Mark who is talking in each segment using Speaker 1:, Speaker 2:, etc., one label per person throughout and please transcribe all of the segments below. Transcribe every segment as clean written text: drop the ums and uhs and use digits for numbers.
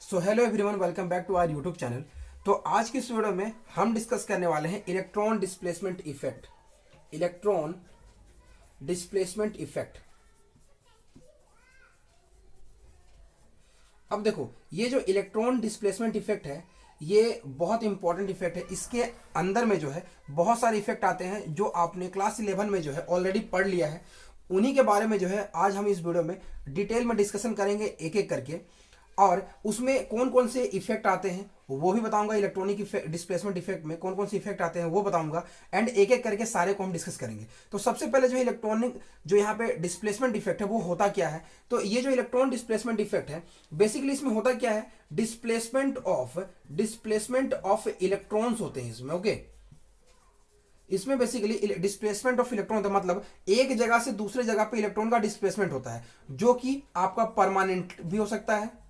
Speaker 1: So hello everyone, welcome back to our YouTube channel. तो आज की इस वीडियो में हम डिस्कस करने वाले हैं electron displacement effect. Electron displacement effect. अब देखो, ये जो इलेक्ट्रॉन डिस्प्लेसमेंट इफेक्ट है ये बहुत इंपॉर्टेंट इफेक्ट है। इसके अंदर में जो है बहुत सारे इफेक्ट आते हैं जो आपने क्लास 11 में जो है ऑलरेडी पढ़ लिया है। उन्हीं के बारे में जो है आज हम इस वीडियो में डिटेल में डिस्कशन करेंगे एक एक करके, और उसमें कौन कौन से इफेक्ट आते हैं वो भी बताऊंगा। इलेक्ट्रॉनिक डिस्प्लेसमेंट इफेक्ट में कौन कौन से इफेक्ट आते हैं वो बताऊंगा, एंड एक एक करके सारे को हम डिस्कस करेंगे। तो सबसे पहले जो इलेक्ट्रॉनिक जो यहाँ पे डिस्प्लेसमेंट इफेक्ट है वो होता क्या है। तो ये जो इलेक्ट्रॉन डिस्प्लेसमेंट इफेक्ट है बेसिकली इसमें होता क्या है, डिस्प्लेसमेंट ऑफ इलेक्ट्रॉन्स होते हैं इसमें। ओके, इसमें बेसिकली डिस्प्लेसमेंट ऑफ इलेक्ट्रॉन होता है, मतलब एक जगह से दूसरे जगह पे इलेक्ट्रॉन का डिस्प्लेसमेंट होता है, जो कि आपका परमानेंट भी हो सकता है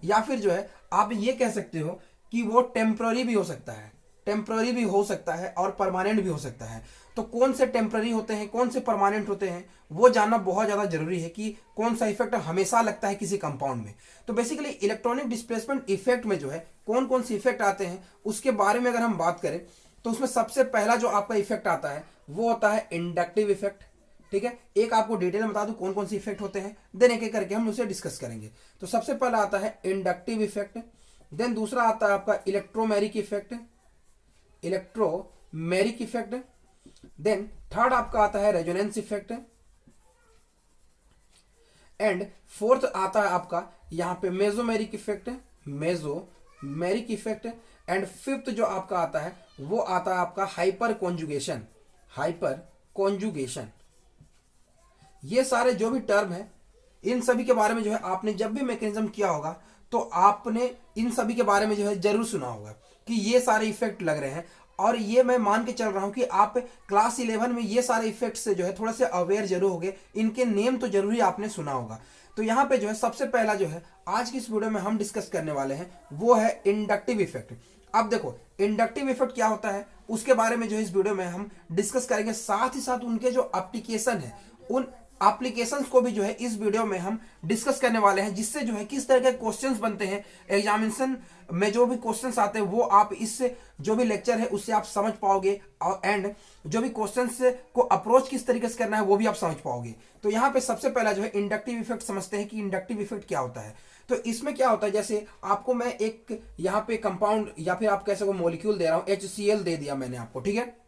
Speaker 1: या फिर जो है आप ये कह सकते हो कि वो टेम्पररी भी हो सकता है। टेम्पररी भी हो सकता है और परमानेंट भी हो सकता है। तो कौन से टेम्पररी होते हैं, कौन से परमानेंट होते हैं, वो जानना बहुत ज्यादा जरूरी है कि कौन सा इफेक्ट हमेशा लगता है किसी कंपाउंड में। तो बेसिकली इलेक्ट्रॉनिक डिस्प्लेसमेंट इफेक्ट में जो है कौन कौन से इफेक्ट आते हैं उसके बारे में अगर हम बात करें तो उसमें सबसे पहला जो आपका इफेक्ट आता है वो होता है इंडक्टिव इफेक्ट। ठीक है, एक आपको डिटेल में बता दूं कौन कौन से इफेक्ट होते हैं, देन एक एक करके हम उसे डिस्कस करेंगे। तो सबसे पहला आता है इंडक्टिव इफेक्ट, देन दूसरा आता है आपका इलेक्ट्रोमेरिक इफेक्ट, देन थर्ड आपका आता है रेजोनेंस इफेक्ट, एंड फोर्थ आता है आपका यहाँ पे मेसोमेरिक इफेक्ट, एंड फिफ्थ जो आपका आता है वो आता है आपका हाइपर कॉन्जुगेशन। ये सारे जो भी टर्म है इन सभी के बारे में जो है आपने जब भी मैकेनिज्म किया होगा तो आपने इन सभी के बारे में जो है जरूर सुना होगा कि ये सारे इफेक्ट लग रहे हैं। और ये मैं मान के चल रहा हूं कि आप क्लास 11 में ये सारे इफेक्ट से जो है थोड़ा से अवेयर जरूर होंगे, इनके नेम तो जरूर ही आपने सुना होगा। तो यहाँ पे जो है सबसे पहला जो है आज की इस वीडियो में हम डिस्कस करने वाले हैं वो है इंडक्टिव इफेक्ट। अब देखो इंडक्टिव इफेक्ट क्या होता है उसके बारे में जो है इस वीडियो में हम डिस्कस करेंगे, साथ ही साथ उनके जो एप्लीकेशन है उन एप्लीकेशंस को भी जो है इस वीडियो में हम डिस्कस करने वाले हैं, जिससे जो है किस तरह के क्वेश्चंस बनते हैं एग्जामिनेशन में, जो भी क्वेश्चंस आते हैं वो आप इससे जो भी लेक्चर है उससे आप समझ पाओगे, और एंड जो भी क्वेश्चंस को अप्रोच किस तरीके से करना है वो भी आप समझ पाओगे। तो यहाँ पे सबसे पहला जो है इंडक्टिव इफेक्ट समझते हैं कि इंडक्टिव इफेक्ट क्या होता है। तो इसमें क्या होता है, जैसे आपको मैं एक यहाँ पे कंपाउंड या फिर आप कह सको मॉलिक्यूल दे रहा हूँ, HCl दे दिया मैंने आपको, ठीक है।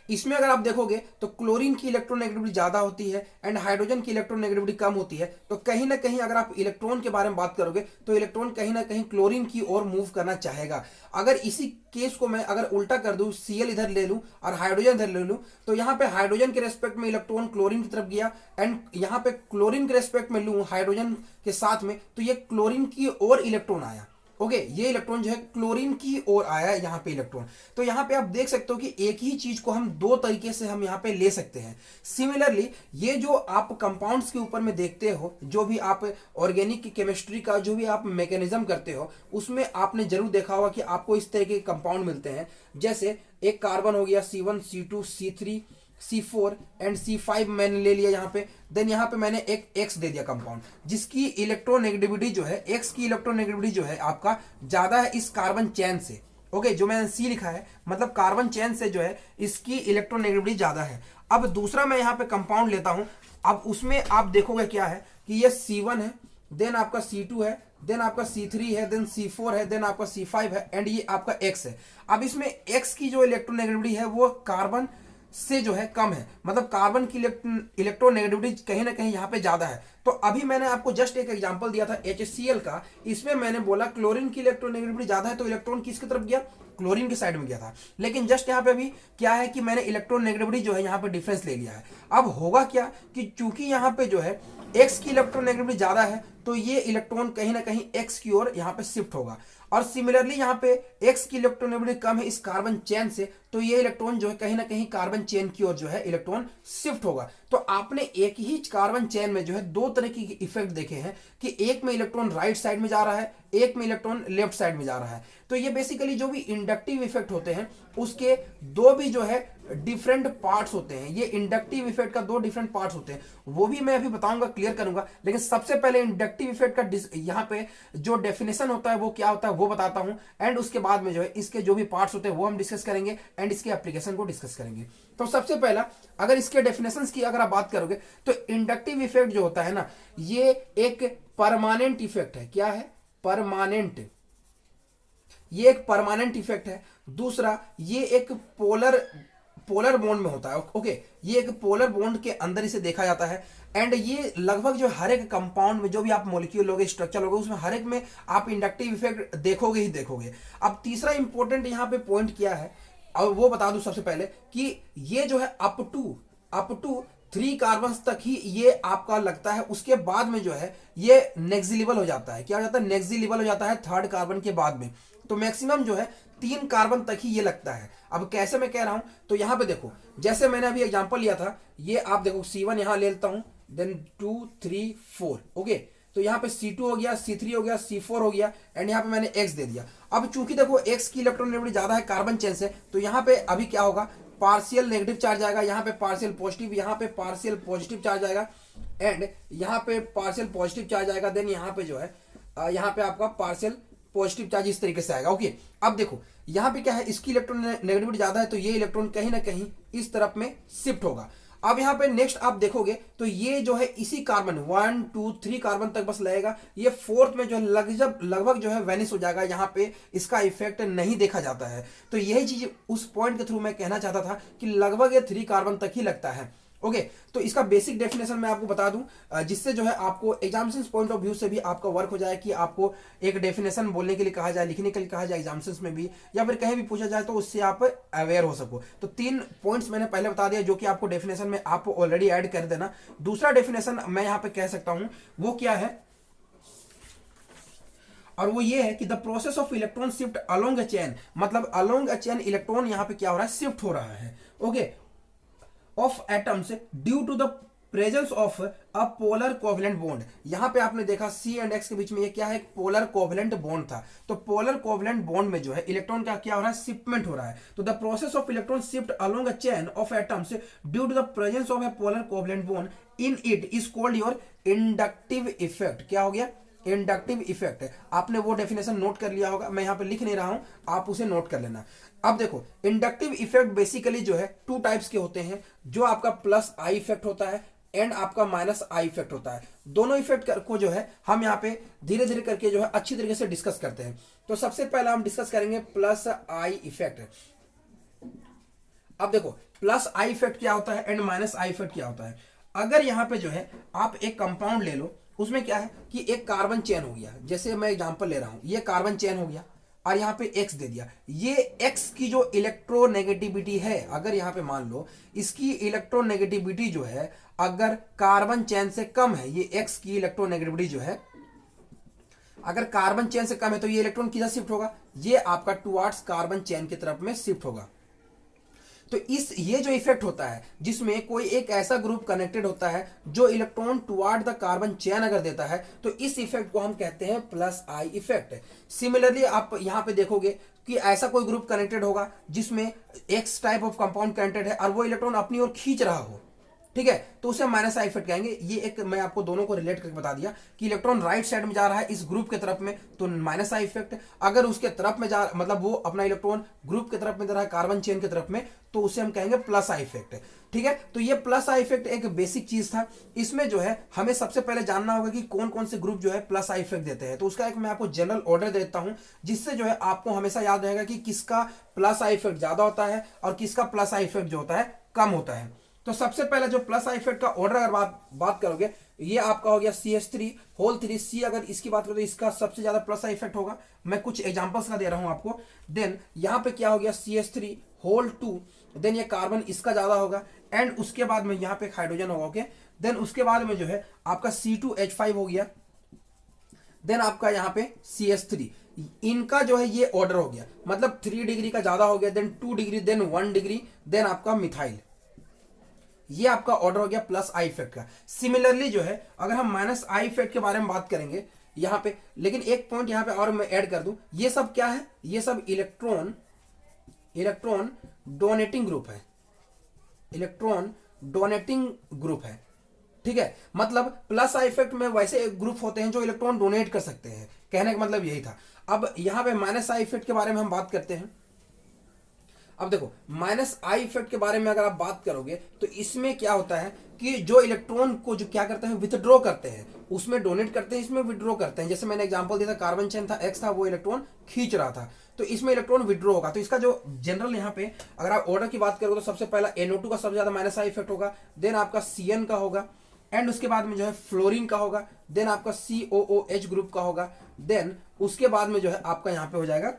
Speaker 1: इसमें अगर आप देखोगे तो क्लोरीन की इलेक्ट्रोनेगेटिविटी ज्यादा होती है एंड हाइड्रोजन की इलेक्ट्रोनेगेटिविटी कम होती है। तो कहीं ना कहीं अगर आप इलेक्ट्रॉन के बारे में बात करोगे तो इलेक्ट्रॉन कहीं ना कहीं क्लोरीन की ओर मूव करना चाहेगा। अगर इसी केस को मैं अगर उल्टा कर दूं, Cl इधर ले लूं और हाइड्रोजन इधर ले लूं, तो यहाँ पे हाइड्रोजन के रेस्पेक्ट में इलेक्ट्रॉन क्लोरीन की तरफ गया, एंड यहाँ पे क्लोरीन के रेस्पेक्ट में लूं हाइड्रोजन के साथ में, तो ये क्लोरीन की ओर इलेक्ट्रॉन आया। ओके, ये इलेक्ट्रॉन जो है क्लोरीन की ओर आया है यहाँ पे इलेक्ट्रॉन। तो यहाँ पे आप देख सकते हो कि एक ही चीज को हम दो तरीके से हम यहाँ पे ले सकते हैं। सिमिलरली ये जो आप कंपाउंड्स के ऊपर में देखते हो, जो भी आप ऑर्गेनिक केमिस्ट्री का जो भी आप मैकेनिज्म करते हो उसमें आपने जरूर देखा होगा कि आपको इस तरह के कंपाउंड मिलते हैं। जैसे एक कार्बन हो गया C1 C2 C3 C4 and C5 मैंने ले लिया यहाँ पे, देन यहाँ पे मैंने एक X दे दिया कंपाउंड, जिसकी इलेक्ट्रोनेगेटिविटी जो है X की इलेक्ट्रोनेगेटिविटी जो है आपका ज्यादा है इस कार्बन चेन से। ओके, जो मैंने C लिखा है मतलब कार्बन चेन से जो है इसकी इलेक्ट्रोनेगेटिविटी ज्यादा है। अब दूसरा मैं यहाँ पे कंपाउंड लेता हूं, अब उसमें आप देखोगे क्या है कि ये C1 है, देन आपका C2 है, देन आपका C3 है, देन C4 है, देन आपका C5 है, एंड ये आपका X है। अब इसमें X की जो इलेक्ट्रोनेगेटिविटी है वो कार्बन से जो है कम है, मतलब कार्बन की इलेक्ट्रोनेगेटिविटी कहीं ना कहीं यहाँ पे ज्यादा है। तो अभी मैंने आपको जस्ट एक एग्जांपल दिया था HCl का, इसमें मैंने बोला क्लोरीन की इलेक्ट्रोनेगेटिविटी ज्यादा है तो इलेक्ट्रॉन किसकी तरफ गया, क्लोरीन की साइड में गया था। लेकिन जस्ट यहाँ पे अभी क्या है कि मैंने इलेक्ट्रोनेगेटिविटी जो है यहाँ पे डिफरेंस ले लिया है। अब होगा क्या कि चूंकि यहाँ पे जो है X की इलेक्ट्रोनेगेटिविटी ज्यादा है तो ये इलेक्ट्रॉन कहीं ना कहीं X की ओर यहाँ पे शिफ्ट होगा, और सिमिलरली यहाँ पे X की इलेक्ट्रोनेगेटिविटी कम है इस कार्बन चेन से, तो ये इलेक्ट्रॉन जो है कहीं ना कहीं कार्बन चेन की ओर जो है इलेक्ट्रॉन शिफ्ट होगा। तो आपने एक ही कार्बन चेन में जो है दो तरह के इफेक्ट देखे हैं कि एक में इलेक्ट्रॉन राइट साइड में जा रहा है, एक में इलेक्ट्रॉन लेफ्ट साइड में जा रहा है। तो ये बेसिकली जो भी इंडक्टिव इफेक्ट होते हैं उसके दो भी जो है डिफरेंट पार्ट्स होते हैं, ये इंडक्टिव इफेक्ट का 2 डिफरेंट पार्ट्स होते हैं, वो भी मैं अभी बताऊंगा, क्लियर करूंगा। लेकिन सबसे पहले इंडक्टिव इफेक्ट का यहाँ पे जो डेफिनेशन होता है वो क्या होता है वो बताता हूं, एंड उसके बाद में जो है इसके जो भी पार्ट्स होते हैं वो हम डिस्कस करेंगे, एंड इसके एप्लीकेशन को डिस्कस करेंगे। तो सबसे पहला अगर इसके डेफिनेशन की अगर आप बात करोगे तो इंडक्टिव इफेक्ट जो होता है ना, ये एक परमानेंट इफेक्ट है। क्या है? परमानेंट। ये एक परमानेंट इफेक्ट है। दूसरा, ये एक पोलर बॉन्ड में होता है। ओके, ये एक पोलर बॉन्ड के अंदर इसे देखा जाता है, एंड ये लगभग जो हर एक कंपाउंड में जो भी आप मॉलिक्यूल लोगे, स्ट्रक्चर लोगे, उसमें हर एक में आप इंडक्टिव इफेक्ट देखोगे ही देखोगे। अब तीसरा इंपॉर्टेंट यहाँ पे पॉइंट क्या है, और वो बता दूं सबसे पहले कि ये जो है अप टू 3 कार्बन तक ही ये आपका लगता है, उसके बाद में जो है ये नेक्सिलेबल हो जाता है। क्या हो जाता है? नेक्सिलेबल हो जाता है 3rd कार्बन के बाद में। तो मैक्सिमम जो है 3 कार्बन तक ही ये लगता है। अब कैसे मैं कह रहा हूं, तो यहां पे देखो, जैसे मैंने अभी एग्जांपल लिया था, ये आप देखो C1 यहां ले लेता हूं, देन 2 3 4। ओके, तो यहाँ पे C2 हो गया, C3 हो गया, C4 हो गया, एंड यहाँ पे मैंने X दे दिया। अब चूंकि देखो X की इलेक्ट्रॉन नेगेटिविटी ज्यादा है कार्बन चेन से, तो यहाँ पे अभी क्या होगा, पार्शियल नेगेटिव चार्ज आएगा, यहाँ पे पार्शियल पॉजिटिव, यहाँ पे पार्शियल पॉजिटिव चार्ज आएगा, एंड यहाँ पे पार्शियल पॉजिटिव चार्ज आएगा, देन यहाँ पे जो है यहाँ पे आपका पार्शियल पॉजिटिव चार्ज इस तरीके से आएगा। ओके, अब देखो यहाँ पे क्या है, इसकी इलेक्ट्रॉन नेगेटिविटी ज्यादा है, तो ये इलेक्ट्रॉन कहीं ना कहीं इस तरफ में शिफ्ट होगा। अब यहाँ पे नेक्स्ट आप देखोगे तो ये जो है इसी कार्बन 1 2 3 कार्बन तक बस लगेगा, ये 4th में जो है लगभग जो है वेनिश हो जाएगा, यहाँ पे इसका इफेक्ट नहीं देखा जाता है। तो यही चीज उस पॉइंट के थ्रू मैं कहना चाहता था कि लगभग ये 3 कार्बन तक ही लगता है। ओके, तो इसका बेसिक डेफिनेशन मैं आपको बता दूं, जिससे जो है आपको एग्जामिनेशन पॉइंट ऑफ व्यू से भी आपका वर्क हो जाए कि आपको एक डेफिनेशन बोलने के लिए कहा जाए, लिखने के लिए कहा जाए एग्जामिनेशन में भी, या फिर कहीं भी पूछा जाए तो उससे आप अवेयर हो सको। तो 3 पॉइंट्स मैंने पहले बता दिया जो कि आपको डेफिनेशन में आप ऑलरेडी ऐड कर देना। दूसरा डेफिनेशन मैं यहाँ पे कह सकता हूं वो क्या है, और वो ये है कि the process of electron shift along a chain, मतलब अलोंग अ चेन इलेक्ट्रॉन यहाँ पे क्या हो रहा है, शिफ्ट हो रहा है। Okay, of atoms due to the presence of a polar covalent bond. यहां पे आपने देखा C एंड X के बीच में ये क्या है, एक पोलर कोवलेंट बॉन्ड था। तो पोलर कोवलेंट बॉन्ड में जो है इलेक्ट्रॉन का क्या हो रहा है, शिफ्टमेंट हो रहा है। तो the process of electron shift along a chain of atoms due to the presence of a polar covalent bond in it is called your inductive effect. क्या हो गया? Inductive effect. आपने वो डेफिनेशन नोट कर लिया होगा, मैं यहाँ पे लिख नहीं रहा हूं, आप उसे नोट कर लेना। अब देखो, इंडक्टिव इफेक्ट बेसिकली जो है 2 टाइप्स के होते हैं, जो आपका प्लस आई इफेक्ट होता है एंड आपका माइनस आई इफेक्ट होता है। दोनों इफेक्ट को जो है हम यहाँ पे धीरे धीरे करके जो है अच्छी तरीके से डिस्कस करते हैं। तो सबसे पहला हम डिस्कस करेंगे प्लस आई इफेक्ट। अब देखो, प्लस आई इफेक्ट क्या होता है एंड माइनस आई इफेक्ट क्या होता है। अगर यहाँ पे जो है आप एक कंपाउंड ले लो, उसमें क्या है कि एक कार्बन चेन हो गया, जैसे मैं एग्जांपल ले रहा हूं, ये कार्बन चेन हो गया और यहाँ पे X दे दिया। ये X की जो इलेक्ट्रोनेगेटिविटी है, अगर यहाँ पे मान लो इसकी इलेक्ट्रोनेगेटिविटी जो है अगर कार्बन चेन से कम है, ये X की इलेक्ट्रोनेगेटिविटी जो है अगर कार्बन चेन से कम है, तो ये इलेक्ट्रॉन किधर शिफ्ट होगा, ये आपका टुवार्ड्स कार्बन चेन की तरफ में शिफ्ट होगा। तो ये जो इफेक्ट होता है जिसमें कोई एक ऐसा ग्रुप कनेक्टेड होता है जो electron toward the carbon chain अगर देता है, तो इस इफेक्ट को हम कहते हैं प्लस आई इफेक्ट। सिमिलरली आप यहां पे देखोगे कि ऐसा कोई ग्रुप कनेक्टेड होगा जिसमें x type of compound connected है और वो इलेक्ट्रॉन अपनी ओर खींच रहा हो, ठीक है, तो उसे माइनस आई इफेक्ट कहेंगे। ये एक मैं आपको दोनों को रिलेट करके बता दिया कि इलेक्ट्रॉन राइट साइड में जा रहा है इस ग्रुप के तरफ में, तो माइनस आई इफेक्ट। अगर उसके तरफ में जा, मतलब वो अपना इलेक्ट्रॉन ग्रुप के तरफ में जा रहा है कार्बन चेन की तरफ में, तो उसे हम कहेंगे प्लस आई इफेक्ट। ठीक है, तो ये प्लस आई इफेक्ट एक बेसिक चीज था। इसमें जो है हमें सबसे पहले जानना होगा कि कौन कौन से ग्रुप जो है प्लस आई इफेक्ट देते हैं। तो उसका एक मैं आपको जनरल ऑर्डर देता हूं, जिससे जो है आपको हमेशा याद रहेगा कि किसका प्लस आई इफेक्ट ज्यादा होता है और किसका प्लस आई इफेक्ट जो होता है कम होता है। तो सबसे पहला जो प्लस आई इफेक्ट का ऑर्डर अगर बात करोगे, ये आपका हो गया CH3 होल 3C। अगर इसकी बात करो तो इसका सबसे ज्यादा प्लस आई इफेक्ट होगा। मैं कुछ एग्जांपल्स का दे रहा हूं आपको। देन यहां पे क्या हो गया CH3 होल 2, देन ये कार्बन इसका ज्यादा होगा, एंड उसके बाद में यहाँ पे एक हाइड्रोजन होगा। ओके, देन उसके बाद में जो है आपका C2H5 हो गया, देन आपका यहाँ पे CH3। इनका जो है ये ऑर्डर हो गया, मतलब 3 डिग्री का ज्यादा हो गया, then 2 degree, then 1 degree, then आपका मिथाइल। ये आपका ऑर्डर हो गया प्लस आई इफेक्ट का। सिमिलरली जो है अगर हम माइनस आई इफेक्ट के बारे में बात करेंगे यहां पे, लेकिन एक पॉइंट यहां पे और मैं ऐड कर दूं, ये सब क्या है, ये सब इलेक्ट्रॉन डोनेटिंग ग्रुप है। इलेक्ट्रॉन डोनेटिंग ग्रुप है, ठीक है। मतलब प्लस आई इफेक्ट में वैसे ग्रुप होते हैं जो इलेक्ट्रॉन डोनेट कर सकते हैं, कहने का मतलब यही था। अब यहां पे माइनस आई इफेक्ट के बारे में हम बात करते हैं। अब देखो माइनस आई इफेक्ट के बारे में अगर आप बात करोगे तो इसमें क्या होता है कि जो इलेक्ट्रॉन को जो क्या करते हैं विथड्रॉ करते हैं, उसमें डोनेट करते हैं, इसमें विड्रॉ करते हैं। जैसे मैंने एग्जांपल दिया था, कार्बन चेन था, एक्स था, वो इलेक्ट्रॉन खींच रहा था, तो इसमें इलेक्ट्रॉन विड्रॉ होगा। तो इसका जो जनरल यहाँ पे अगर आप ऑर्डर की बात करोगे तो सबसे पहला NO2 का सबसे ज्यादा माइनस आई इफेक्ट होगा, देन आपका CN का होगा, एंड उसके बाद में जो है फ्लोरीन का होगा, देन आपका COOH ग्रुप का होगा, देन उसके बाद में जो है आपका यहाँ पे हो जाएगा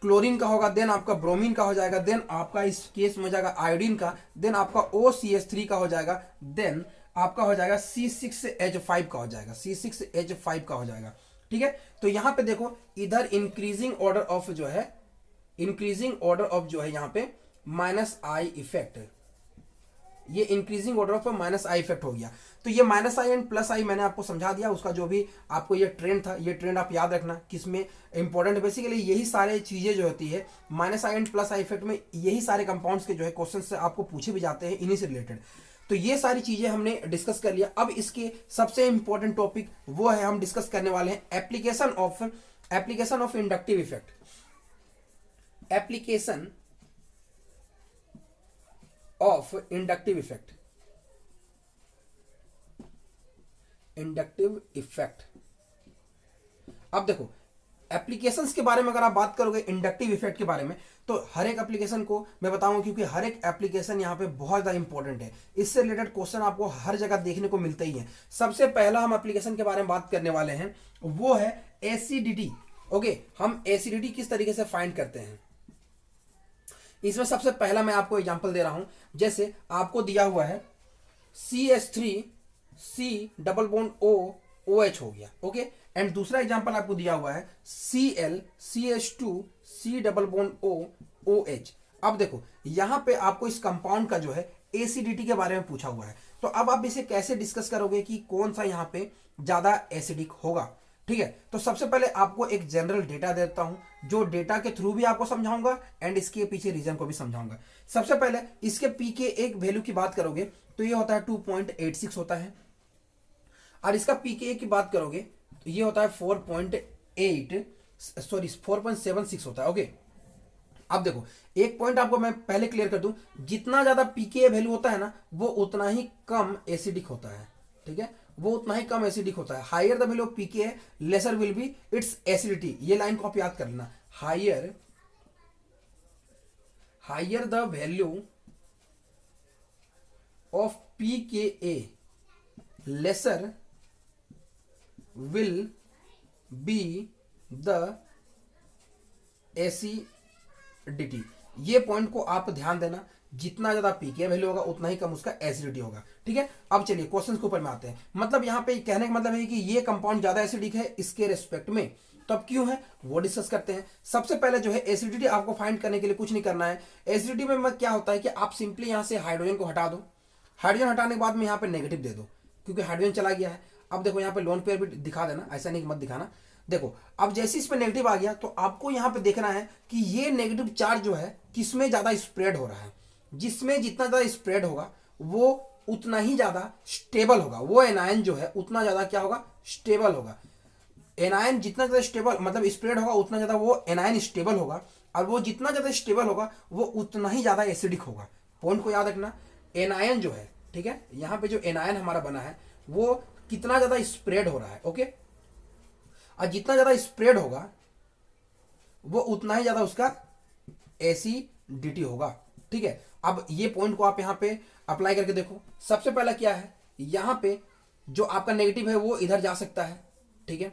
Speaker 1: क्लोरीन का होगा, देन आपका ब्रोमीन का हो जाएगा, देन आपका इस केस में हो जाएगा आयोडीन का, देन आपका OCH3 का हो जाएगा, देन आपका हो जाएगा C6H5 का हो जाएगा, C6H5 का हो जाएगा, ठीक है। तो यहां पे देखो इधर इंक्रीजिंग ऑर्डर ऑफ जो है, इंक्रीजिंग ऑर्डर ऑफ जो है यहां पे माइनस आई इफेक्ट, ये increasing order of minus I effect हो गया। तो ये माइनस आई एंड प्लस आई मैंने आपको समझा दिया, उसका जो भी आपको ये ट्रेंड था, ये ट्रेंड आप याद रखना किसमें इंपॉर्टेंट। बेसिकली यही सारे चीजें जो होती है minus I and plus I effect में, यही सारे कंपाउंड्स के जो है क्वेश्चन से आपको पूछे भी जाते हैं इन्हीं से रिलेटेड। तो ये सारी चीजें हमने डिस्कस कर लिया। अब इसके सबसे इंपॉर्टेंट टॉपिक वो है, हम डिस्कस करने वाले हैं application of inductive effect, application of inductive effect, inductive effect. अब देखो एप्लीकेशंस के बारे में अगर आप बात करोगे इंडक्टिव इफेक्ट के बारे में, तो हर एक एप्लीकेशन को मैं बताऊंगा, क्योंकि हर एक एप्लीकेशन यहाँ पे बहुत ज्यादा इंपॉर्टेंट है। इससे रिलेटेड क्वेश्चन आपको हर जगह देखने को मिलते ही हैं। सबसे पहला हम एप्लीकेशन के बारे में बात करने वाले हैं, वो है एसिडिटी। ओके, हम एसिडिटी किस तरीके से फाइंड करते हैं, इसमें सबसे पहला मैं आपको एग्जांपल दे रहा हूं। जैसे आपको दिया हुआ है CH3C डबल बॉन्ड OH हो गया, ओके। एंड दूसरा एग्जांपल आपको दिया हुआ है ClCH2C डबल बॉन्ड OH। अब देखो यहां पे आपको इस कंपाउंड का जो है एसिडिटी के बारे में पूछा हुआ है। तो अब आप इसे कैसे डिस्कस करोगे कि कौन सा यहां पे ज्यादा एसिडिक होगा, ठीक है। तो सबसे पहले आपको एक जनरल डेटा देता हूं, जो डेटा के थ्रू भी आपको समझाऊंगा एंड इसके पीछे रीजन को भी समझाऊंगा। सबसे पहले इसके पी के एक वैल्यू की बात करोगे तो ये होता है 2.86 होता है, और इसका पी के की बात करोगे तो ये होता है 4.76 होता है, ओके। अब देखो एक पॉइंट आपको मैं पहले क्लियर कर दूं, जितना ज्यादा पीके वैल्यू होता है ना, वो उतना ही कम एसिडिक होता है, ठीक है, वो उतना ही कम एसिडिक होता है। Higher the value of pK lesser will be its acidity. ये लाइन को आप याद कर लेना, higher the value of pK lesser will be the acidity. ये पॉइंट को आप ध्यान देना, जितना ज्यादा पीके वैल्यू होगा उतना ही कम उसका एसिडिटी होगा, ठीक है। अब चलिए क्वेश्चन के ऊपर में आते हैं। मतलब यहां पे कहने का मतलब है कि ये कंपाउंड ज्यादा एसिडिक है इसके रेस्पेक्ट में, तो अब क्यों है वो डिस्कस करते हैं। सबसे पहले जो है एसिडिटी आपको फाइंड करने के लिए कुछ नहीं करना है। एसिडिटी में क्या होता है कि आप सिंपली यहां से हाइड्रोजन को हटा दो, हाइड्रोजन हटाने के बाद में यहां पे नेगेटिव दे दो, क्योंकि हाइड्रोजन चला गया है। अब देखो यहाँ पे लोन पेयर भी दिखा देना, ऐसा नहीं कि मत दिखाना। देखो अब जैसे इस पे नेगेटिव आ गया तो आपको यहाँ पे देखना है कि ये नेगेटिव चार्ज जो है किसमें ज्यादा स्प्रेड हो रहा है। जिसमें जितना ज्यादा स्प्रेड होगा वो उतना ही ज्यादा स्टेबल होगा, वो एनायन जो है उतना ज्यादा क्या होगा, स्टेबल होगा। एनायन जितना ज्यादा स्टेबल मतलब स्प्रेड होगा उतना ज्यादा वो एनायन स्टेबल होगा, और वो जितना ज्यादा स्टेबल होगा वो उतना ही ज्यादा एसिडिक होगा। पॉइंट को याद रखना, एनायन जो है, ठीक है, यहाँ पे जो एनायन हमारा बना है वो कितना ज्यादा स्प्रेड हो रहा है, ओके। और जितना ज्यादा स्प्रेड होगा वो उतना ही ज्यादा उसका एसिडिटी होगा, ठीक है। अब ये पॉइंट को आप यहाँ पे अप्लाई करके देखो। सबसे पहला क्या है, यहाँ पे जो आपका नेगेटिव है वो इधर जा सकता है, ठीक है।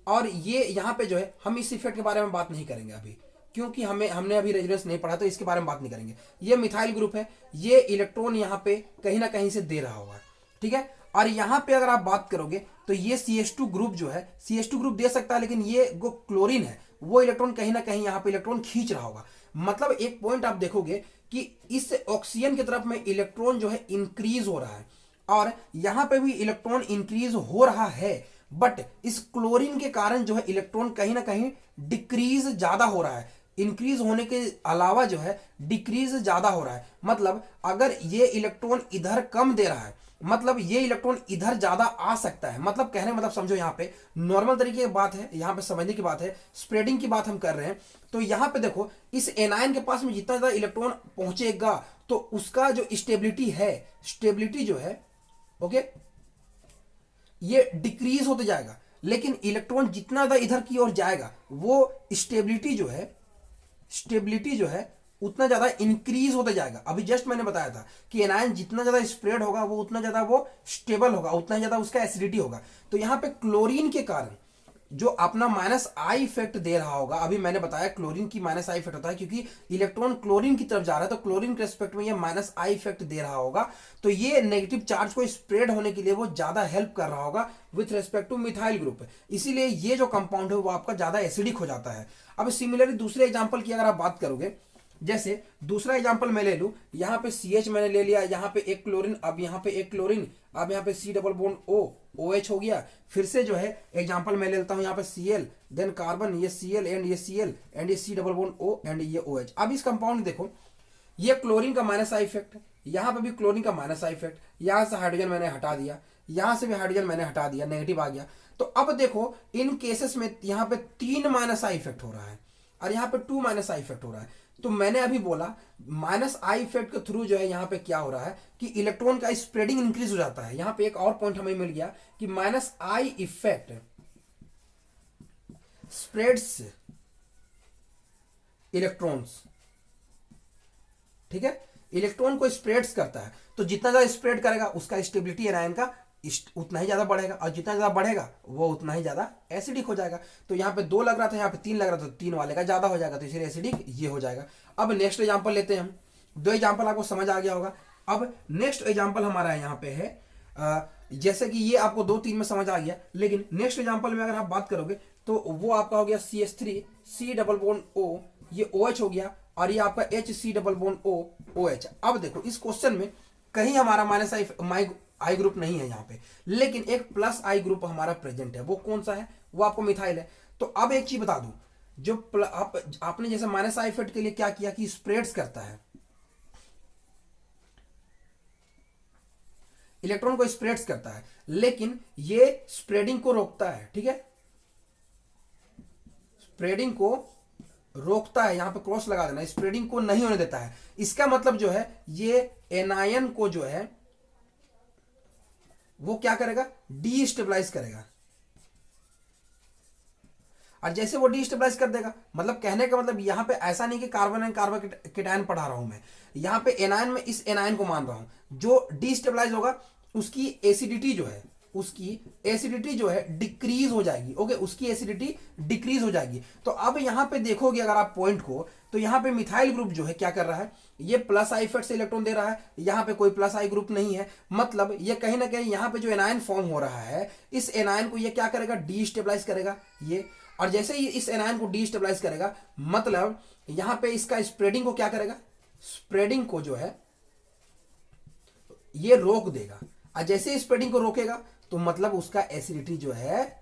Speaker 1: और ये यहाँ पे जो है हम इस इफेक्ट के बारे में बात नहीं करेंगे अभी, क्योंकि हमने अभी रेजोनेंस नहीं पढ़ा, तो इसके बारे में बात नहीं करेंगे। ये मिथाइल ग्रुप है, ये इलेक्ट्रॉन यहाँ पे कहीं ना कहीं से दे रहा होगा, ठीक है। और यहाँ पे अगर आप बात करोगे तो ये CH2 ग्रुप जो है, CH2 ग्रुप दे सकता है, लेकिन ये जो क्लोरीन है वो इलेक्ट्रॉन कहीं ना कहीं यहाँ पे इलेक्ट्रॉन खींच रहा होगा। मतलब एक पॉइंट आप देखोगे कि इस ऑक्सीजन की तरफ में इलेक्ट्रॉन जो है इंक्रीज हो रहा है, और यहाँ पे भी इलेक्ट्रॉन इंक्रीज हो रहा है, बट इस क्लोरीन के कारण जो है इलेक्ट्रॉन कहीं ना कहीं डिक्रीज ज्यादा हो रहा है। इंक्रीज होने के अलावा जो है डिक्रीज ज्यादा हो रहा है। मतलब अगर ये इलेक्ट्रॉन इधर कम दे रहा है, मतलब ये इलेक्ट्रॉन इधर ज्यादा आ सकता है। मतलब कहने मतलब समझो, यहाँ पे नॉर्मल तरीके की बात है, यहाँ पे समझने की बात है, स्प्रेडिंग की बात हम कर रहे हैं। तो यहाँ पे देखो इस एनायन के पास में जितना ज्यादा इलेक्ट्रॉन पहुंचेगा तो उसका जो स्टेबिलिटी है, स्टेबिलिटी जो है ओके ये डिक्रीज होते जाएगा। लेकिन इलेक्ट्रॉन जितना ज्यादा इधर की ओर जाएगा वो स्टेबिलिटी जो है, स्टेबिलिटी जो है उतना ज्यादा इंक्रीज होता जाएगा। अभी जस्ट मैंने बताया था कि एनायन जितना ज्यादा स्प्रेड होगा वो उतना ज्यादा वो स्टेबल होगा, उतना ज्यादा उसका एसिडिटी होगा। तो यहां पे क्लोरीन के कारण जो अपना माइनस आई इफेक्ट दे रहा होगा, अभी मैंने बताया क्लोरीन की माइनस आई इफेक्ट होता है क्योंकि इलेक्ट्रॉन क्लोरीन की तरफ जा रहा है, तो क्लोरीन के रेस्पेक्ट में ये माइनस आई इफेक्ट दे रहा होगा। तो ये नेगेटिव चार्ज को स्प्रेड होने के लिए वो ज्यादा हेल्प कर रहा होगा with respect two methyl group. इसीलिए ये जो कंपाउंड है वो आपका ज्यादा एसिडिक हो जाता है। अब सिमिलरली दूसरे एग्जाम्पल की अगर आप बात करोगे, जैसे दूसरा एग्जांपल मैं ले लूं, यहां पे CH मैंने ले लिया, यहां पे एक क्लोरीन, अब यहां पे एक क्लोरीन, अब यहां पे C double bond O OH हो गया। फिर से जो है एग्जांपल मैं ले लेता हूं, यहां पे Cl, देन कार्बन, ये Cl एंड ये Cl एंड ये C double bond O and ये OH। अब इस कंपाउंड देखो, ये क्लोरीन का माइनस आई इफेक्ट, यहां पे भी क्लोरीन का माइनस आई इफेक्ट, यहां से हाइड्रोजन मैंने हटा दिया, यहां से भी हाइड्रोजन मैंने हटा दिया, नेगेटिव आ गया। तो अब देखो इन केसेस में यहां पे 3 माइनस आई इफेक्ट हो रहा है और यहां पे 2 माइनस आई इफेक्ट हो रहा है। तो मैंने अभी बोला माइनस आई इफेक्ट के थ्रू जो है यहाँ पे क्या हो रहा है कि इलेक्ट्रॉन का स्प्रेडिंग इंक्रीज हो जाता है। यहाँ पे एक और पॉइंट हमें मिल गया कि minus I effect spreads electrons, ठीक है, इलेक्ट्रॉन को स्प्रेड्स करता है। तो जितना ज्यादा स्प्रेड करेगा उसका स्टेबिलिटी एनायन का उतना ही ज्यादा बढ़ेगा, और जितना ज्यादा बढ़ेगा वो उतना ही ज्यादा एसिडिक हो जाएगा। तो यहाँ पे 2 लग रहा था, यहाँ पे 3 लग रहा था, तो 3 वाले का ज्यादा हो जाएगा, तो इसलिए एसिडिक ये हो जाएगा। अब नेक्स्ट एग्जांपल लेते हैं हम। 2 एग्जांपल आपको समझ आ गया होगा। अब नेक्स्ट एग्जांपल हमारा यहाँ पे है, जैसे कि ये आपको 2-3 में समझ आ गया, लेकिन नेक्स्ट एग्जांपल में अगर आप बात करोगे तो वो आपका हो गया CH3 C double bond O, ये OH हो गया, और ये आपका HC double bond O OH। अब देखो इस क्वेश्चन में कहीं हमारा माइनस आई ग्रुप नहीं है यहाँ पे, लेकिन एक प्लस आई ग्रुप हमारा प्रेजेंट है। वो कौन सा है? वो आपको मिथाइल है। तो अब एक चीज बता दूं, जो आपने जैसे माइनस आई इफेक्ट के लिए क्या किया कि स्प्रेड्स करता है, इलेक्ट्रॉन को स्प्रेड्स करता है, लेकिन ये स्प्रेडिंग को रोकता है, ठीक है, स्प्रेडिंग को रोकता है। यहां पे क्रॉस लगा देना, स्प्रेडिंग को नहीं होने देता है। इसका मतलब जो है ये एनायन को जो है वो क्या करेगा? डीस्टेबलाइज करेगा। और जैसे वो डीस्टेबलाइज कर देगा, मतलब कहने का मतलब यहां पे ऐसा नहीं कि कार्बन एंड कार्बन केटायन पढ़ा रहा हूं मैं, यहां पे एनायन में इस एनायन को मान रहा हूं। जो डीस्टेबलाइज होगा उसकी एसिडिटी जो है, उसकी एसिडिटी जो है डिक्रीज हो जाएगी। ओके, उसकी एसिडिटी डिक्रीज हो जाएगी। तो अब यहां पे देखोगे अगर आप पॉइंट को, तो यहां पे मिथाइल ग्रुप जो है क्या कर रहा है, ये प्लस आई इफेक्ट से इलेक्ट्रॉन दे रहा है, यहां पे कोई प्लस आई ग्रुप नहीं है। मतलब ये कहीं ना कहीं यहां पे जो एनायन फॉर्म हो रहा है, इस एनायन को ये क्या करेगा? डीस्टेबलाइज करेगा ये। और जैसे ही इस एनायन को डीस्टेबलाइज करेगा, मतलब यहां पे इसका स्प्रेडिंग को क्या करेगा? स्प्रेडिंग को जो है ये रोक देगा। और जैसे स्प्रेडिंग को रोकेगा तो मतलब उसका एसिडिटी जो है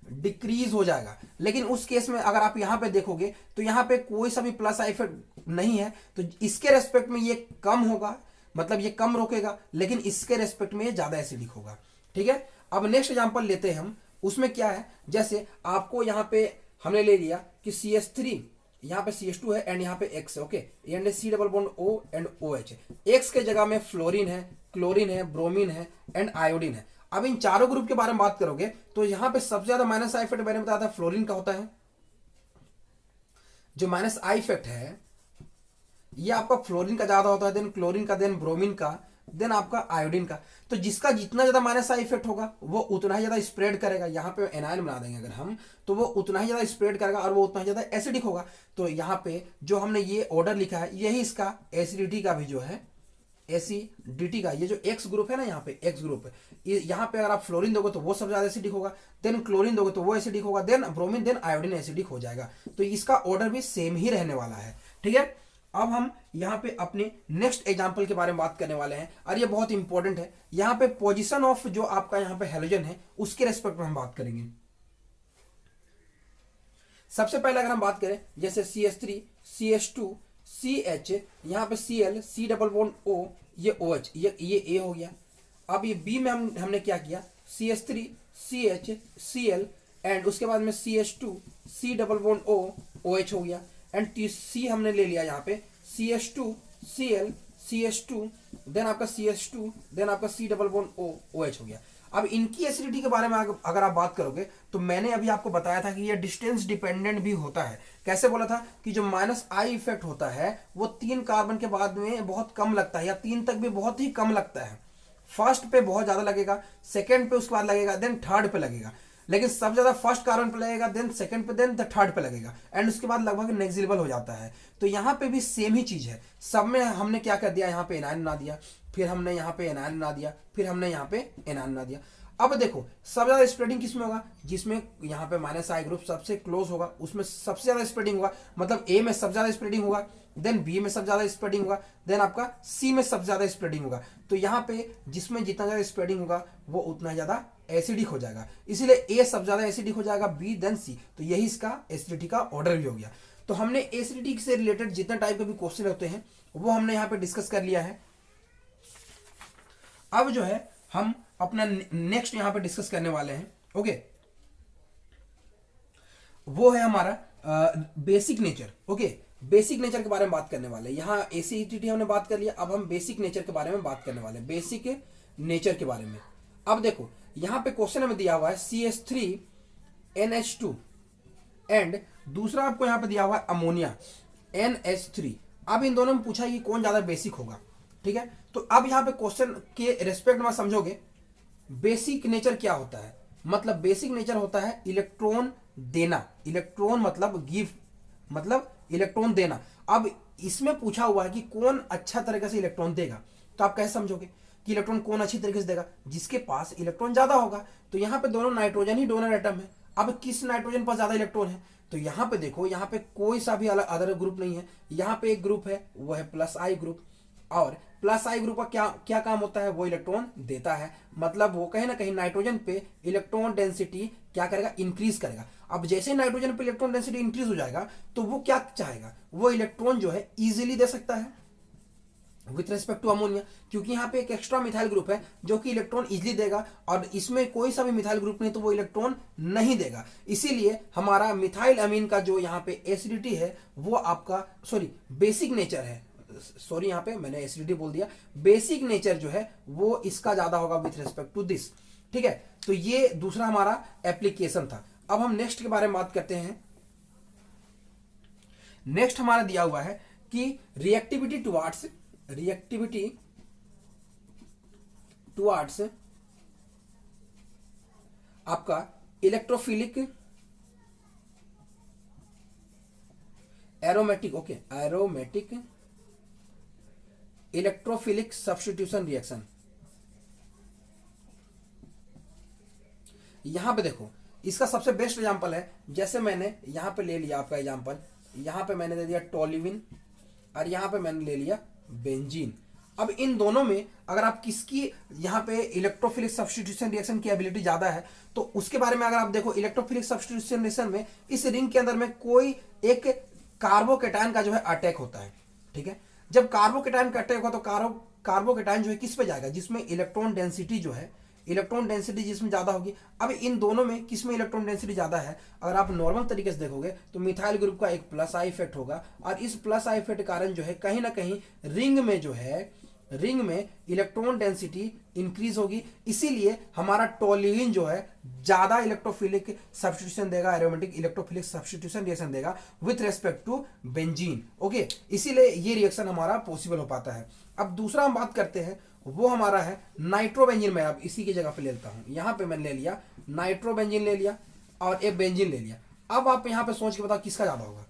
Speaker 1: डिक्रीज हो जाएगा। लेकिन उस केस में अगर आप यहां पे देखोगे तो यहां पे कोई सा भी प्लस आई इफेक्ट नहीं है, तो इसके रेस्पेक्ट में ये कम होगा, मतलब ये कम रोकेगा, लेकिन इसके रेस्पेक्ट में ये ज्यादा एसिडिक होगा। ठीक है, अब नेक्स्ट एग्जांपल लेते हैं हम। उसमें क्या है, जैसे आपको यहां पे हमने ले लिया कि CH3, यहां पे CH2 है एंड यहां पे X है। Okay, and C double bond O and OH है। X के जगह में फ्लोरीन है, क्लोरीन है, ब्रोमीन है एंड आयोडीन है। अब इन चारों ग्रुप के बारे में बात करोगे तो यहां पे सबसे ज्यादा माइनस आई इफेक्ट मैंने बताया था फ्लोरीन का होता है। जो माइनस आई इफेक्ट है ये आपका फ्लोरीन का ज्यादा होता है, देन क्लोरीन का, देन ब्रोमीन का, देन आपका आयोडीन का। तो जिसका जितना ज्यादा माइनस आई इफेक्ट होगा वो उतना ही ज्यादा स्प्रेड करेगा। यहाँ पे एनायन बना देंगे अगर हम, तो वो उतना ही ज्यादा स्प्रेड करेगा और वो उतना ही ज्यादा एसिडिक होगा। तो यहाँ पे जो हमने ये ऑर्डर लिखा है यही इसका एसिडिटी का भी जो है, एसिडिटी का ये जो एक्स ग्रुप है ना, यहाँ पे एक्स ग्रुप है, यहाँ पे अगर आप फ्लोरीन दोगे तो वो सबसे ज्यादा एसिडिक होगा, देन क्लोरीन दोगे तो वो एसिडिक होगा, then bromine, then iodine acidic हो जाएगा। तो इसका ऑर्डर भी सेम ही रहने वाला है। ठीक है, अब हम यहाँ पे अपने नेक्स्ट एग्जांपल के बारे में बात करने वाले हैं और ये बहुत इंपॉर्टेंट है। यहाँ पे पोजीशन ऑफ जो आपका यहाँ पे हेलोजन है उसके रेस्पेक्ट में हम बात करेंगे। सबसे पहले अगर हम बात करें जैसे CH3, CH2, CH, यहाँ पे Cl, C double bond O, ये OH, ये A हो गया। अब ये B में हमने क्या किया, CH3, CH, Cl एंड उसके बाद में CH2, C double bond O, OH हो गया एंड C हमने ले लिया यहाँ पे CH2, Cl, CH2, देन आपका CH2, देन आपका C double bond O, OH हो गया। अब इनकी एसिडिटी के बारे में अगर आप बात करोगे तो मैंने अभी आपको बताया था कि ये डिस्टेंस डिपेंडेंट भी होता है। कैसे बोला था कि जो -I इफेक्ट होता है वो 3 कार्बन के बाद में बहुत कम लगता है या 3 तक भी बहुत ही कम लगता है। फर्स्ट पे बहुत ज्यादा लगेगा, सेकंड पे उसके बाद लगेगा, देन थर्ड पे लगेगा, लेकिन सबसे ज्यादा फर्स्ट कार्बन पे लगेगा, देन सेकंड पे, देन थर्ड पे लगेगा एंड उसके बाद लगभग नेग्लिजिबल हो जाता है। तो यहाँ पे भी सेम ही चीज है, सब में हमने क्या कर दिया, यहाँ पे एनायन बना दिया, फिर हमने यहाँ पे एनायन बना दिया, फिर हमने यहाँ पे एनायन बना दिया। अब देखो सबसे ज्यादा स्प्रेडिंग किसमें होगा, जिसमें यहाँ पे -I ग्रुप सबसे क्लोज होगा उसमें सबसे ज्यादा स्प्रेडिंग होगा, मतलब A में सबसे ज्यादा स्प्रेडिंग होगा, देन B में सबसे ज्यादा स्प्रेडिंग होगा, देन आपका C में सबसे ज्यादा स्प्रेडिंग होगा। तो यहाँ पे जिसमें जितना ज्यादा स्प्रेडिंग होगा वो उतना ज्यादा एसिडिक हो जाएगा, इसीलिए A सबसे ज्यादा एसिडिक हो जाएगा, B देन C। तो यही इसका एसिडिटी का ऑर्डर भी हो गया। तो हमने एसिडिटी से रिलेटेड जितने टाइप के भी क्वेश्चन होते हैं वो हमने यहाँ पे डिस्कस कर लिया है। अब जो है हम अपना नेक्स्ट यहां पे डिस्कस करने वाले हैं, ओके, वो है हमारा basic nature. Okay, basic nature के बारे में बात करने वाले हैं। यहाँ एसिडिटी हमने बात कर लिया, अब हम बेसिक नेचर के बारे में बात करने वाले हैं, बेसिक नेचर के बारे में। अब देखो यहां पे क्वेश्चन में दिया हुआ है CH3NH2 एंड दूसरा आपको यहां पे दिया हुआ है अमोनिया NH3। अब इन दोनों में पूछा है कि कौन ज्यादा बेसिक होगा, ठीक है। तो अब यहां पे क्वेश्चन के रिस्पेक्ट में समझोगे बेसिक नेचर क्या होता है, मतलब बेसिक नेचर होता है इलेक्ट्रॉन देना, इलेक्ट्रॉन मतलब गिव, मतलब इलेक्ट्रॉन देना। अब इसमें पूछा हुआ है कि कौन अच्छा तरीके से इलेक्ट्रॉन देगा, तो आप कैसे समझोगे कि इलेक्ट्रॉन कौन अच्छी तरीके से देगा, जिसके पास इलेक्ट्रॉन ज्यादा होगा। तो यहाँ पे दोनों नाइट्रोजन ही डोनर एटम है। अब किस नाइट्रोजन पास ज्यादा इलेक्ट्रॉन है, तो यहाँ पे देखो यहाँ पे कोई सा भी अलग अदर ग्रुप नहीं है, यहाँ पे एक ग्रुप है वो है +I ग्रुप, और +I ग्रुप का क्या क्या काम होता है, वो इलेक्ट्रॉन देता है, मतलब वो कहीं ना कहीं नाइट्रोजन पे इलेक्ट्रॉन डेंसिटी क्या करेगा, इंक्रीज करेगा। अब जैसे नाइट्रोजन पे इलेक्ट्रॉन डेंसिटी इंक्रीज हो जाएगा तो वो क्या चाहेगा, वो इलेक्ट्रॉन जो है इजीली दे सकता है विथ रिस्पेक्ट टू अमोनिया, क्योंकि यहाँ पे एक एक्स्ट्रा मिथाइल ग्रुप है जो कि इलेक्ट्रॉन इजीली देगा, और इसमें कोई सा भी मिथाइल ग्रुप नहीं तो वो इलेक्ट्रॉन नहीं देगा। इसीलिए हमारा मिथाइल अमीन का जो यहाँ पे एसिडिटी है वो आपका बेसिक नेचर है, सॉरी यहाँ पे मैंने एसिडिटी बोल दिया, बेसिक नेचर जो है वो इसका ज्यादा होगा विथ रिस्पेक्ट टू दिस, ठीक है। तो ये दूसरा हमारा एप्लीकेशन था। अब हम नेक्स्ट के बारे में बात करते हैं। नेक्स्ट हमारा दिया हुआ है कि रिएक्टिविटी टुवार्ड्स आपका electrophilic aromatic, okay, aromatic electrophilic substitution reaction. यहां पे देखो इसका सबसे बेस्ट एग्जांपल है, जैसे मैंने यहां पे ले लिया आपका एग्जांपल, यहां पे मैंने दे दिया टोल्यूइन और यहां पे मैंने ले लिया बेंजीन। अब इन दोनों में अगर आप किसकी यहां पे इलेक्ट्रोफिलिक सब्स्टिट्यूशन रिएक्शन की एबिलिटी ज्यादा है तो उसके बारे में अगर आप देखो, इलेक्ट्रोफिलिक सब्स्टिट्यूशन रिएक्शन में इस रिंग के अंदर में कोई एक कार्बोकेटायन का जो है अटैक होता है, ठीक है। जब कार्बोकेटायन का अटैक होगा तो कार्बोकेटायन जो है किस पे जाएगा, जिसमें इलेक्ट्रॉन डेंसिटी जो है, इलेक्ट्रॉन डेंसिटी जिसमें ज्यादा होगी। अब इन दोनों में किस में इलेक्ट्रॉन डेंसिटी ज्यादा है, अगर आप नॉर्मल तरीके से देखोगे तो मिथाइल ग्रुप का एक +I इफेक्ट होगा, और इस +I इफेक्ट के कारण जो है कहीं ना कहीं रिंग में जो है, रिंग में इलेक्ट्रॉन डेंसिटी इंक्रीज होगी, इसीलिए हमारा टोल्यूइन जो है ज्यादा इलेक्ट्रोफिलिक सब्स्टिट्यूशन देगा, एरोमेटिक इलेक्ट्रोफिलिक सब्स्टिट्यूशन रिएक्शन देगा with respect to benzene, okay. इसीलिए ये रिएक्शन हमारा पॉसिबल हो पाता है। अब दूसरा हम बात करते हैं, वो हमारा है नाइट्रोबेंजीन। मैं अब इसी की जगह पे ले लेता हूं, यहां पे मैंने ले लिया नाइट्रोबेंजीन ले लिया और एक बेंजीन ले लिया। अब आप यहां पे सोच के बताओ किसका ज्यादा होगा,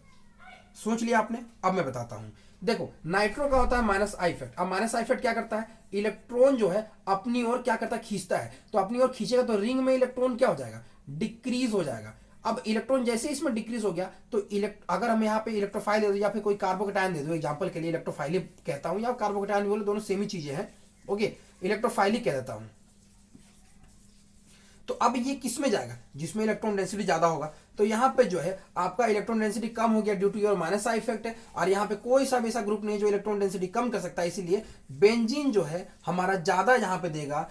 Speaker 1: सोच लिया आपने, अब मैं बताता हूं। देखो नाइट्रो का होता है -I इफेक्ट। अब -I इफेक्ट क्या करता है, इलेक्ट्रॉन जो है अपनी ओर क्या करता है, खींचता है, तो अपनी ओर खींचेगा तो रिंग में इलेक्ट्रॉन क्या हो जाएगा, डिक्रीज हो जाएगा। अब इलेक्ट्रॉन जैसे इसमें डिक्रीज हो गया तो अगर हम यहाँ पे इलेक्ट्रोफाइल दे दो या फिर कोई कार्बोकेटायन दे दो, एग्जांपल के लिए इलेक्ट्रोफाइल कहता हूं या कार्बोकेटायन बोलो, दोनों सेम ही चीजें हैं, ओके, इलेक्ट्रोफाइलिक कह देता हूं। तो अब ये किस में जाएगा, जिसमें इलेक्ट्रॉन डेंसिटी ज्यादा होगा। तो यहाँ पे जो है आपका इलेक्ट्रॉन डेंसिटी कम हो गया due to your minus I effect है, और यहाँ पे कोई सा भी ऐसा ग्रुप नहीं है जो इलेक्ट्रॉन डेंसिटी कम कर सकता है, इसीलिए बेंजीन जो है हमारा ज्यादा यहाँ पे देगा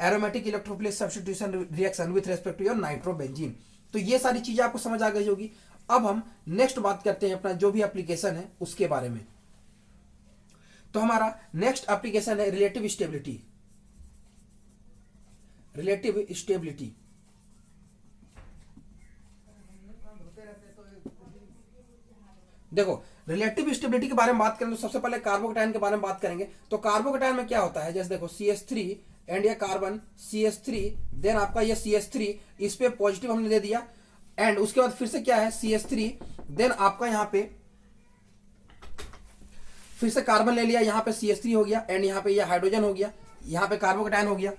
Speaker 1: aromatic electrophilic substitution reaction with respect to your nitrobenzene. तो ये सारी चीजें आपको समझ आ गई होगी। अब हम नेक्स्ट बात करते हैं अपना जो भी एप्लीकेशन है उसके बारे में। तो हमारा नेक्स्ट एप्लीकेशन है रिलेटिव स्टेबिलिटी। रिलेटिव स्टेबिलिटी देखो, रिलेटिव स्टेबिलिटी के बारे में बात करें तो सबसे पहले कार्बोकैटायन के बारे में बात करेंगे। तो कार्बोकैटायन में क्या होता है, जैसे देखो CH3 एंड ये कार्बन CH3, देन आपका ये CH3, इस पे पॉजिटिव हमने दे दिया, एंड उसके बाद फिर से क्या है CH3, देन आपका यहाँ पे फिर से कार्बन ले लिया, यहाँ पे CH3 हो गया, एंड यहाँ पे ये हाइड्रोजन हो गया, यहाँ पे कार्बोकैटायन हो गया,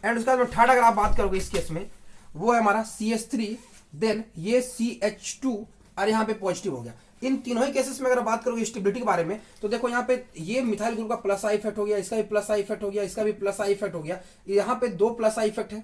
Speaker 1: एंड उसके बाद थर्ड अगर आप बात करोगे इस केस में वो है हमारा CH3, देन ये CH2 और यहाँ पे पॉजिटिव हो गया। इन तीनों ही केसेस में अगर बात करोगे स्टेबिलिटी के बारे में तो देखो यहाँ पे ये मिथाइल ग्रुप का प्लस आई इफेक्ट हो गया, इसका भी प्लस आई इफेक्ट हो गया, इसका भी प्लस आई इफेक्ट हो गया, यहाँ पे 2 प्लस आई इफेक्ट है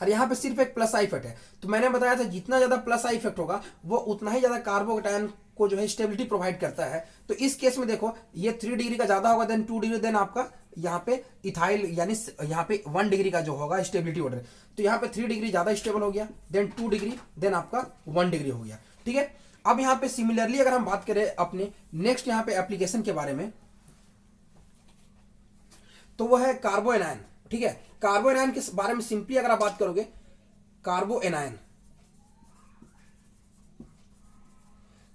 Speaker 1: और यहाँ पे सिर्फ एक प्लस आई इफेक्ट है। तो मैंने बताया था जितना ज्यादा प्लस आई इफेक्ट होगा वो उतना ही ज्यादा कार्बोकैटायन को जो है स्टेबिलिटी प्रोवाइड करता है। तो इस केस में देखो ये 3 डिग्री का ज्यादा होगा, देन 2 डिग्री, देन आपका यहाँ पे इथाइल यानी यहाँ पे 1 डिग्री का जो होगा स्टेबिलिटी ऑर्डर, तो यहाँ पे 3 डिग्री ज्यादा स्टेबल हो गया, देन 2 डिग्री, देन आपका 1 डिग्री हो गया। ठीक है, अब यहाँ पे सिमिलरली अगर हम बात करें अपने नेक्स्ट यहाँ पे एप्लीकेशन के बारे में तो वो है कार्बो एनायन। ठीक है, कार्बो एनायन के बारे में सिंपली अगर आप बात करोगे, कार्बो एनायन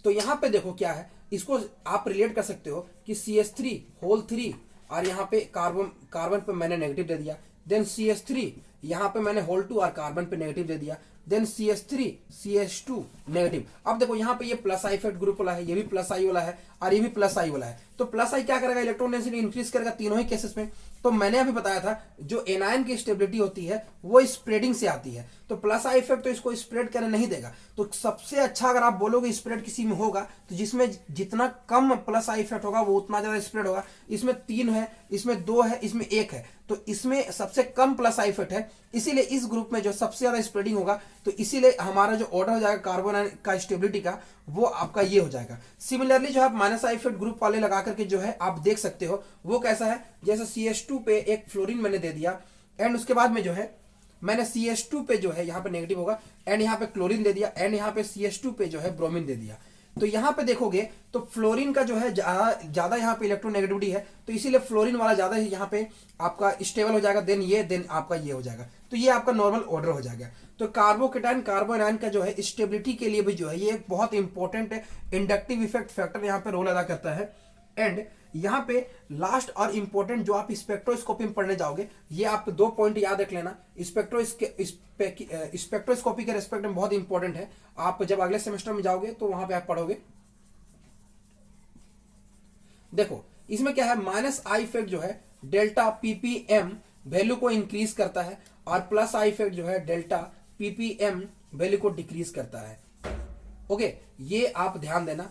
Speaker 1: तो यहां पे देखो क्या है, इसको आप रिलेट कर सकते हो कि CH3 होल 3 और यहाँ पे कार्बन पे मैंने नेगेटिव दे दिया, देन CH3 यहाँ पे मैंने होल 2 और कार्बन पे नेगेटिव दे दिया, देन CH3 CH2 नेगेटिव। अब देखो यहाँ पे ये प्लस आई इफेक्ट ग्रुप वाला है, ये भी प्लस आई वाला है और ये भी प्लस आई वाला है। तो प्लस आई क्या करेगा, इलेक्ट्रॉन डेंसिटी इंक्रीज करेगा तीनों ही केसेस में। तो मैंने अभी बताया था जो एनायन की स्टेबिलिटी होती है वो स्प्रेडिंग से आती है, तो प्लस आई इफेक्ट तो इसको स्प्रेड करने नहीं देगा। तो सबसे अच्छा अगर आप बोलोगे स्प्रेड किसी में होगा तो जिसमें जितना कम प्लस आई इफेक्ट होगा वो उतना ज्यादा स्प्रेड होगा। इसमें 3 है, इसमें 2 है, इसमें 1 है, तो इसमें सबसे कम प्लस आई इफेक्ट है, इसीलिए इस ग्रुप में जो सबसे ज्यादा स्प्रेडिंग होगा। तो इसीलिए हमारा जो ऑर्डर हो जाएगा कार्बन का स्टेबिलिटी का वो आपका ये हो जाएगा। सिमिलरली जो आप माइनस आई इफेक्ट ग्रुप वाले लगा करके जो है आप देख सकते हो वो कैसा है, जैसे CH2 पे एक फ्लोरीन मैंने दे दिया, एंड उसके बाद में जो है मैंने CH2 पे जो है यहाँ पे नेगेटिव होगा, एंड यहाँ पे क्लोरीन दे दिया, एंड यहाँ पे CH2 पे जो है ब्रोमीन दे दिया। तो यहाँ पे देखोगे तो फ्लोरीन का जो है ज्यादा यहाँ पे इलेक्ट्रोनेगेटिविटी है, तो इसीलिए फ्लोरीन वाला ज्यादा ही यहाँ पे आपका स्टेबल हो जाएगा, देन आपका ये हो जाएगा। तो ये आपका नॉर्मल ऑर्डर हो जाएगा। तो कार्बोकैटायन कार्बो एनायन का जो है स्टेबिलिटी के लिए भी जो है ये एक बहुत इंपॉर्टेंट इंडक्टिव इफेक्ट फैक्टर यहाँ पे रोल अदा करता है। एंड यहाँ पे लास्ट और इंपॉर्टेंट जो आप स्पेक्ट्रोस्कोपी में पढ़ने जाओगे, ये आप 2 पॉइंट याद रख लेना। स्पेक्ट्रोस्कोपी के रेस्पेक्ट में बहुत इंपॉर्टेंट है, आप जब अगले सेमेस्टर में जाओगे तो वहां पे आप पढ़ोगे। देखो इसमें क्या है, माइनस आई इफेक्ट जो है डेल्टा ppm वैल्यू को इंक्रीज करता है, और प्लस आई इफेक्ट जो है डेल्टा ppm वैल्यू को डिक्रीज करता है। ओके, ये आप ध्यान देना,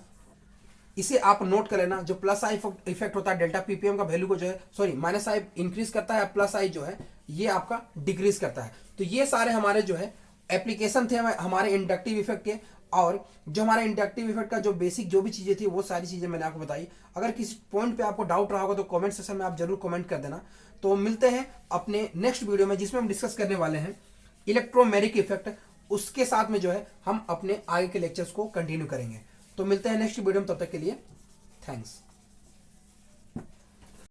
Speaker 1: इसे आप नोट कर लेना। जो प्लस आई इफेक्ट होता है डेल्टा ppm का वैल्यू को जो है माइनस आई इंक्रीज करता है, प्लस आई जो है ये आपका डिक्रीज करता है। तो ये सारे हमारे जो है एप्लीकेशन थे हमारे इंडक्टिव इफेक्ट के, और जो हमारे इंडक्टिव इफेक्ट का जो बेसिक जो भी चीजें थी वो सारी चीजें मैंने आपको बताई। अगर किसी पॉइंट पे आपको डाउट रहा होगा तो कमेंट सेक्शन में आप जरूर कमेंट कर देना। तो मिलते हैं अपने नेक्स्ट वीडियो में जिसमें हम डिस्कस करने वाले हैं इलेक्ट्रोमेरिक इफेक्ट। उसके साथ में जो है हम अपने आगे के लेक्चर्स को कंटिन्यू करेंगे। तो मिलते हैं नेक्स्ट वीडियो में, तब तक के लिए थैंक्स।